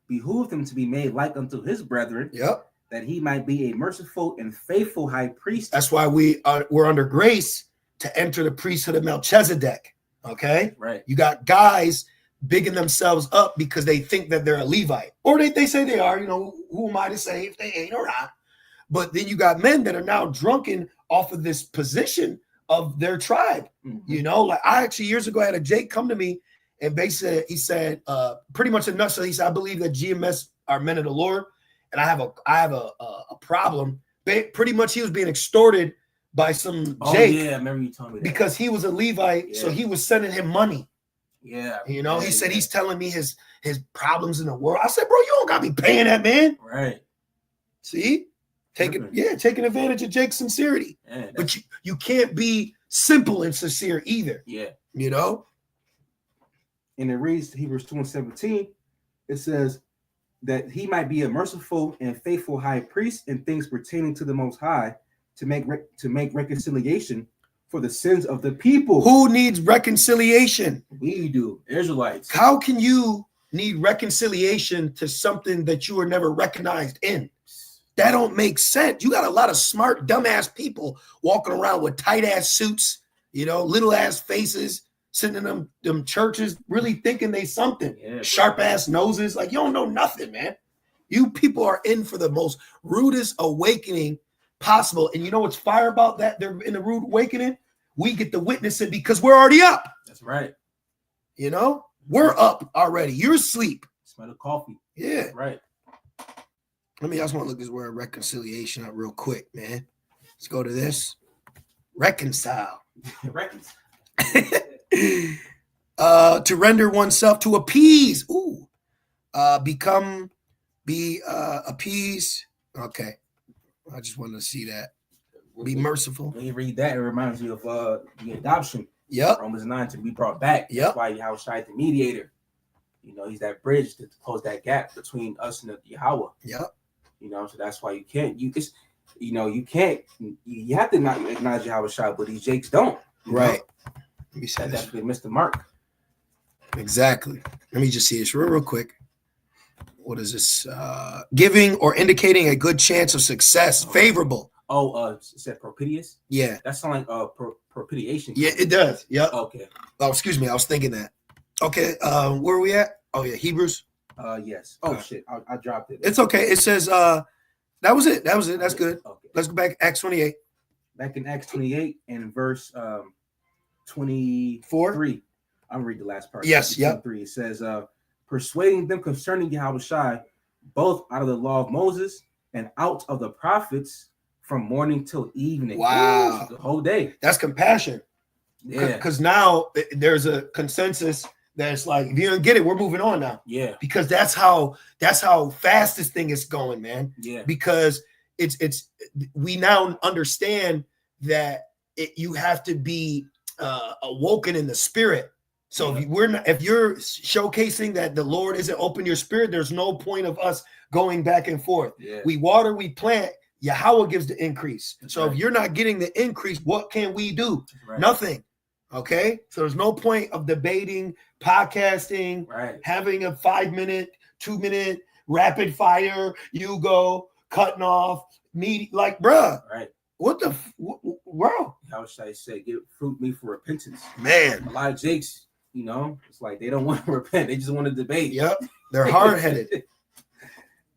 behooved him to be made like unto his brethren. Yep. That he might be a merciful and faithful high priest. That's why we're under grace to enter the priesthood of Melchizedek. Okay. Right. You got guys bigging themselves up because they think that they're a Levite, or they say they are. You know, who am I to say if they ain't or not? But then you got men that are now drunken off of this position of their tribe. You know, like I actually years ago had a Jake come to me and basically he said pretty much in a nutshell, he said, I believe that GMS are men of the Lord, and I have a problem. Pretty much he was being extorted by some Jake. Yeah, I remember you told me that. Because he was a Levite, so he was sending him money. Yeah. You know, he said he's telling me his problems in the world. I said, bro, you don't gotta be paying that man. Right. See? Taking advantage of Jake's sincerity. Yeah, but you can't be simple and sincere either. Yeah. You know? And it reads Hebrews 2 and 17. It says that he might be a merciful and faithful high priest in things pertaining to the Most High, to make reconciliation for the sins of the people. Who needs reconciliation? We do, Israelites. How can you need reconciliation to something that you were never recognized in? That don't make sense. You got a lot of smart, dumbass people walking around with tight ass suits, little ass faces, sitting in them churches, really thinking they something. Yeah, sharp ass noses. Like, you don't know nothing, man. You people are in for the most rudest awakening possible. And you know what's fire about that? They're in the rude awakening. We get to witness it because we're already up. That's right. We're up already. You're asleep. Smell the coffee. Yeah. That's right. I just want to look this word reconciliation up real quick, man. Let's go to this. Reconcile. To render oneself, to appease. Ooh. Appease. Okay. I just wanted to see that. Be merciful. When you read that, it reminds you of the adoption. Yep. Romans 9 to be brought back. Yep. That's why Yahweh the mediator. He's that bridge to close that gap between us and the Yahweh. Yep. So that's why you have to not acknowledge Yahweh, but these Jakes don't. Right. Let me see that this. definitely missed the mark. Exactly. Let me just see this real quick. What is this? Giving or indicating a good chance of success, favorable. It said propitious? Yeah. That sounds like propitiation. Yeah, it does. Yep. Okay. Oh, excuse me. I was thinking that. Okay. Where are we at? Oh, yeah. Hebrews. Yes. Oh, shit. I dropped it. It's okay. It says, that was it. That's good. Okay. Let's go back. Acts 28. Back in Acts 28 and verse 23. I'm going to read the last part. Yes. Yep. 23. It says, persuading them concerning Yahweh, both out of the law of Moses and out of the prophets, from morning till evening. Wow. The whole day. That's compassion. Yeah. Because now there's a consensus that's like, if you don't get it, we're moving on now. Yeah. Because that's how fast this thing is going, man. Yeah. Because we now understand that you have to be awoken in the spirit. So if you're showcasing that the Lord isn't open your spirit, there's no point of us going back and forth. Yeah. We water, we plant. Yahweh gives the increase. That's so right. If you're not getting the increase, what can we do? Right. Nothing. Okay. So there's no point of debating, podcasting, Right. having a 5-minute, 2-minute rapid fire. You go cutting off meat. Like, bruh, Right. what the bro? How should I say? Give fruit me for repentance. Man. A lot of Jakes, it's like they don't want to repent. They just want to debate. Yep. They're hard headed.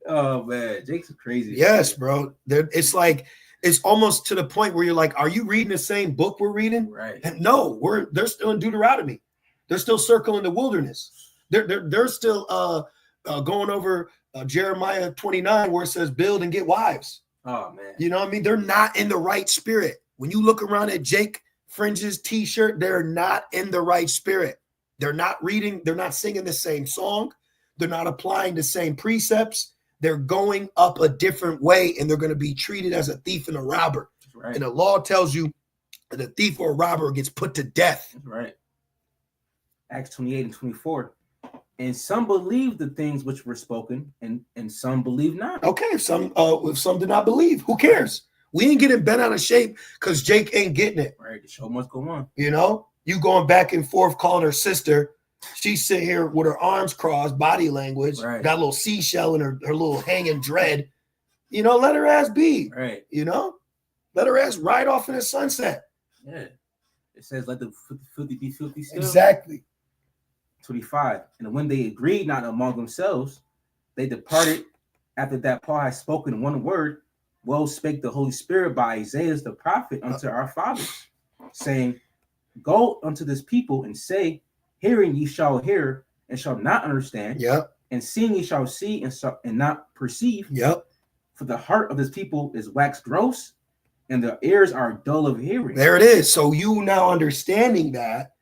Oh man, Jake's crazy. Yes, bro. It's like it's almost to the point where you're like, are you reading the same book we're reading? Right. And no, they're still in Deuteronomy. They're still circling the wilderness. They're still going over Jeremiah 29 where it says build and get wives. Oh man. You know what I mean? They're not in the right spirit. When you look around at Jake Fringe's t-shirt, they're not in the right spirit. They're not reading, they're not singing the same song. They're not applying the same precepts. They're going up a different way, and they're going to be treated as a thief and a robber. Right. And the law tells you that a thief or a robber gets put to death. That's right. Acts 28 and 24. And some believe the things which were spoken, and some believe not. Okay, if some did not believe, who cares? We ain't getting bent out of shape because Jake ain't getting it. Right. The show must go on. You going back and forth calling her sister. She's sitting here with her arms crossed, body language, right. Got a little seashell in her little hanging dread. Let her ass be. Right. Let her ass ride off in the sunset. Yeah. It says, let the filthy be filthy still. Exactly. 25. And when they agreed not among themselves, they departed after that Paul had spoken one word. Well spake the Holy Spirit by Isaiah the prophet unto our fathers, saying, go unto this people and say, hearing ye shall hear and shall not understand. Yep. And seeing ye shall see and not perceive. Yep. For the heart of this people is waxed gross, and their ears are dull of hearing. There it is. So you now understanding that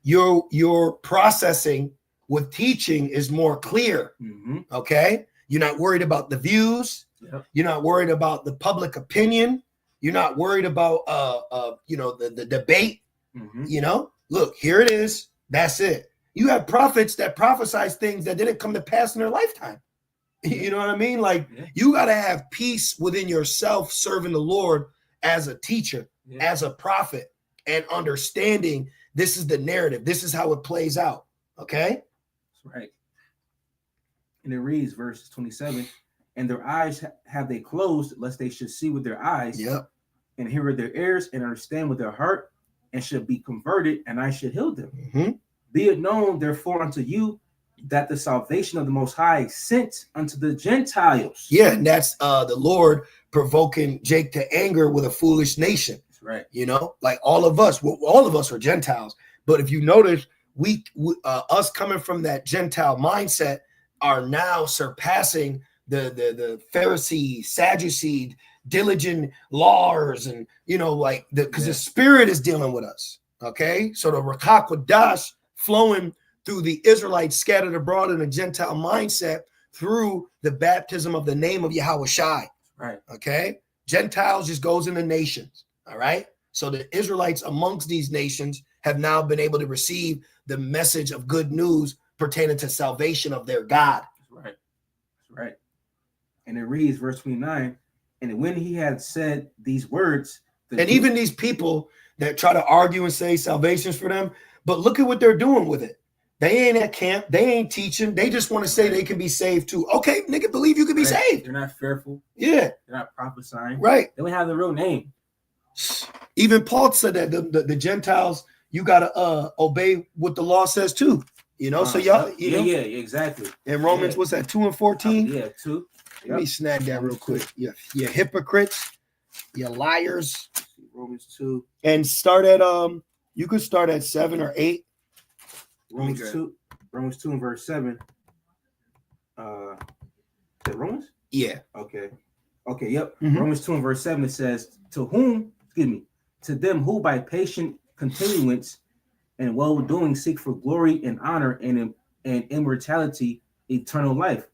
your processing with teaching is more clear. Mm-hmm. Okay. You're not worried about the views. Yep. You're not worried about the public opinion. You're not worried about the debate. Mm-hmm. Look, here it is. That's it. You have prophets that prophesize things that didn't come to pass in their lifetime. You know what I mean? Like, you got to have peace within yourself serving the Lord as a teacher, as a prophet. and understanding this is the narrative. This is how it plays out. Okay? That's right. And it reads, verse 27, and their eyes have they closed, lest they should see with their eyes, Yep. and hear with their ears, and understand with their heart, and should be converted, and I should heal them. Mm-hmm. Be it known, therefore, unto you that the salvation of the Most High sent unto the Gentiles. Yeah, and that's the Lord provoking Jake to anger with a foolish nation. That's right. You know, like all of us are Gentiles. But if you notice, we us coming from that Gentile mindset are now surpassing the Pharisee, Sadducee, diligent lawyers, and like because the Spirit is dealing with us. Okay, so the Rakak Wadash flowing through the Israelites scattered abroad in a Gentile mindset through the baptism of the name of Yahweh Shai. Right. Okay, Gentiles just goes in the nations. All right, so the Israelites amongst these nations have now been able to receive the message of good news pertaining to salvation of their God. That's right. That's right. And it reads, verse 29, and when he had said these words, and even these people that try to argue and say salvation's for them, but look at what they're doing with it. They ain't at camp. They ain't teaching. They just want to say they can be saved too. Okay, nigga, believe you can be saved. They're not fearful. Yeah. They're not prophesying. Right. They don't have the real name. Even Paul said that the Gentiles, you got to obey what the law says too. So y'all, yeah, exactly. In Romans, what's that, 2 and 14? Yeah, 2. Yep. Let me snag that real quick. You hypocrites, you liars. Romans 2. And start at you could start at 7 or 8. Romans 2 and verse 7. Is it Romans? Yeah. Okay, yep. Mm-hmm. Romans 2 and verse 7, it says, to them who by patient continuance and well-doing seek for glory and honor and immortality, eternal life.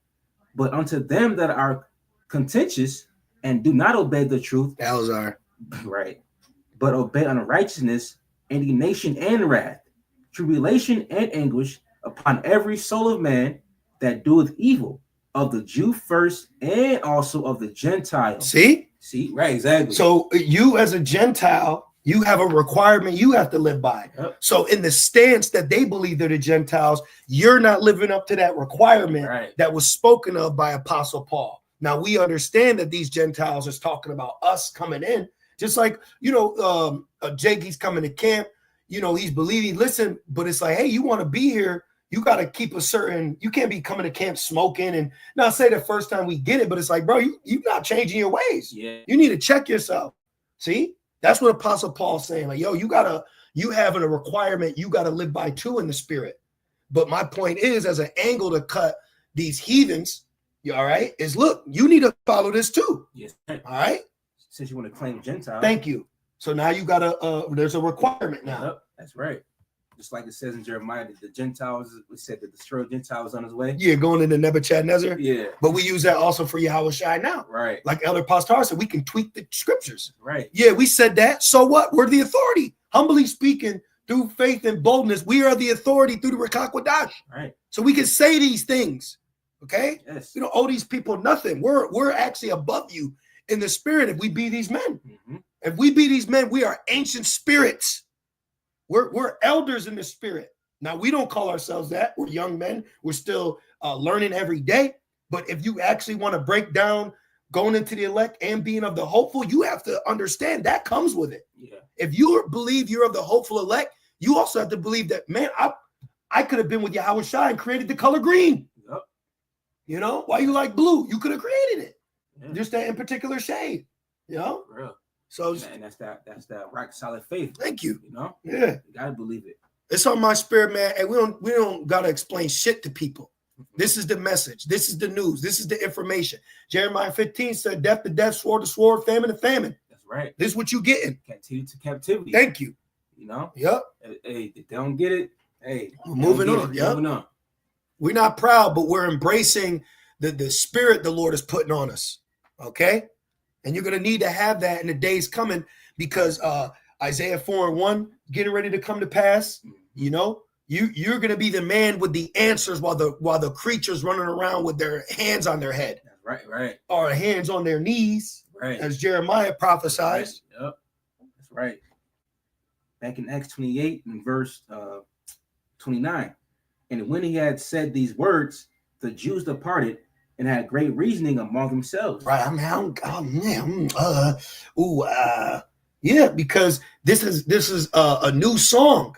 But unto them that are contentious and do not obey the truth, right, but obey unrighteousness, indignation and wrath, tribulation and anguish upon every soul of man that doeth evil, of the Jew first and also of the Gentile. See, right, exactly. So you as a Gentile, you have a requirement you have to live by. Yep. So in the stance that they believe they're the Gentiles, you're not living up to that requirement that was spoken of by Apostle Paul. Now we understand that these Gentiles is talking about us coming in, just like Jake, he's coming to camp. He's believing. Listen, but it's like, hey, you want to be here, you got to keep you can't be coming to camp smoking. And not say the first time we get it, but it's like, bro, you're not changing your ways. Yeah. You need to check yourself. See? That's what Apostle Paul's saying. Like, yo, you having a requirement you got to live by too in the Spirit. But my point is, as an angle to cut these heathens, all right, is look, you need to follow this too. Yes. All right. Since you want to claim Gentile. Thank you. So now you got to, there's a requirement now. Yep, that's right. Just like it says in Jeremiah that the Gentiles, we said that the destroyed Gentiles on his way. Yeah, going into Nebuchadnezzar. Yeah. But we use that also for Yahweh Shai now. Right. Like Elder Pastor said, we can tweak the scriptures. Right. Yeah, we said that. So what? We're the authority. Humbly speaking, through faith and boldness, we are the authority through the Rakak Wadash. Right. So we can say these things. Okay? Yes. We don't owe these people nothing. We're actually above you in the spirit if we be these men. Mm-hmm. If we be these men, we are ancient spirits. We're elders in the spirit. Now, we don't call ourselves that. We're young men. We're still learning every day. But if you actually want to break down going into the elect and being of the hopeful, you have to understand that comes with it. Yeah. If you believe you're of the hopeful elect, you also have to believe that, man, I could have been with Yahweh Shai and created the color green. Yep. Why you like blue? You could have created it. Yeah. Just that in particular shade. Real. So and that's that rock solid faith. Thank you. Yeah. You gotta believe it. It's on my spirit, man. And we don't gotta explain shit to people. This is the message. This is the news. This is the information. Jeremiah 15 said, death to death, sword to sword, famine to famine. That's right. This is what you getting. Captivity to captivity. Thank you. Yep. Hey, if they don't get it, hey, we're moving on. Yep. Moving on. We're not proud, but we're embracing the spirit the Lord is putting on us. Okay? And you're going to need to have that in the days coming because Isaiah 4:1 getting ready to come to pass. You're going to be the man with the answers while the creatures running around with their hands on their head. Right. Or hands on their knees. Right. As Jeremiah prophesied. Yep. That's right. back in Acts 28 and verse 29. And when he had said these words, the Jews departed and had great reasoning among themselves. Right. Yeah, because this is a new song.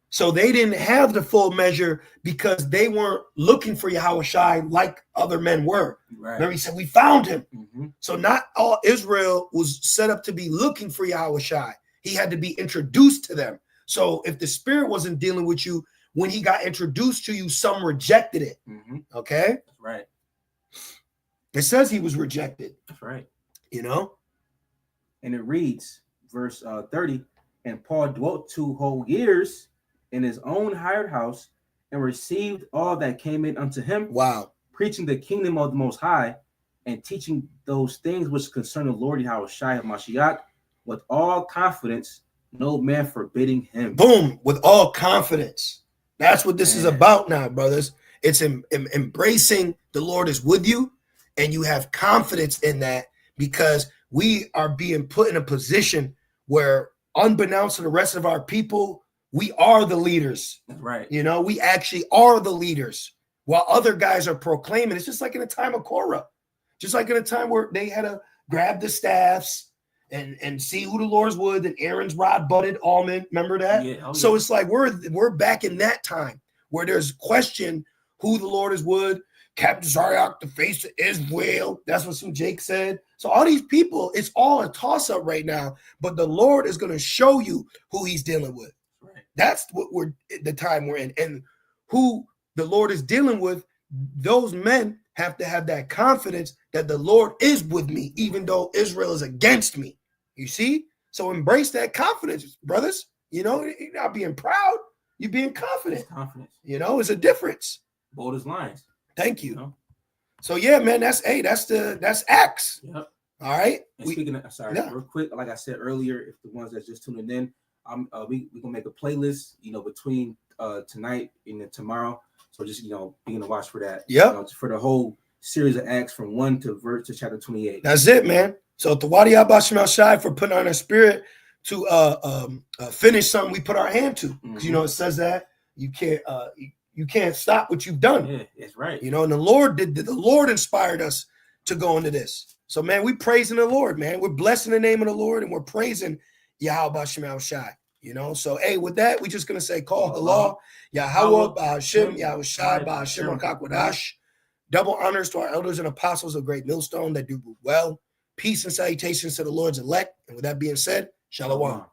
So they didn't have the full measure because they weren't looking for Yahushua like other men were. Right. Remember, he said, we found him. Mm-hmm. So not all Israel was set up to be looking for Yahushua. He had to be introduced to them. So if the Spirit wasn't dealing with you, when he got introduced to you, some rejected it. Mm-hmm. Okay? That's right. It says he was rejected. That's right. You know? And it reads, verse 30, and Paul dwelt 2 whole years in his own hired house and received all that came in unto him. Wow. Preaching the kingdom of the Most High and teaching those things which concern the Lord Yahushua Mashiach with all confidence, no man forbidding him. Boom. With all confidence. That's what this is about now, brothers. It's embracing the Lord is with you, and you have confidence in that because we are being put in a position where, unbeknownst to the rest of our people, we are the leaders. Right. You know, we actually are the leaders while other guys are proclaiming. It's just like in a time of Korah, just like in a time where they had to grab the staffs and see who the Lord's would, and Aaron's rod budded almond. Remember that? Yeah. Oh, so yeah. it's like we're back in that time where there's question who the Lord is would. Captain Zaryak, the face of Israel. That's what some Jake said. So all these people, it's all a toss-up right now. But the Lord is going to show you who he's dealing with. Right. That's what the time we're in. And who the Lord is dealing with, those men have to have that confidence that the Lord is with me, even though Israel is against me. You see? So embrace that confidence, brothers. You know, you're not being proud. You're being confident. It's confidence. You know, it's a difference. Bold as lions. Thank you. You know? So yeah, man, that's Acts. Yep. All right. And speaking of, real quick, like I said earlier, if the ones that's just tuning in, we gonna make a playlist, you know, between tonight and then tomorrow. So just, you know, be on the watch for that. Yep. You know, for the whole series of Acts from 1 to chapter 28. That's it, man. So Tawadi Abashim Shai for putting on our spirit to finish something we put our hand to. Because you know it says that you can't stop what you've done. Yeah, that's right. You know, and the Lord inspired us to go into this. So man, we praising the Lord, man. We're blessing the name of the Lord and we're praising Yahweh Bashim Shai. You know, so hey, with that, we're just gonna say call Allah, Yahweh Bashim Yahushai Bashim Rakakwadash. Double honors to our elders and apostles of Great Millstone that do well. Peace and salutations to the Lord's elect. And with that being said, Shalom.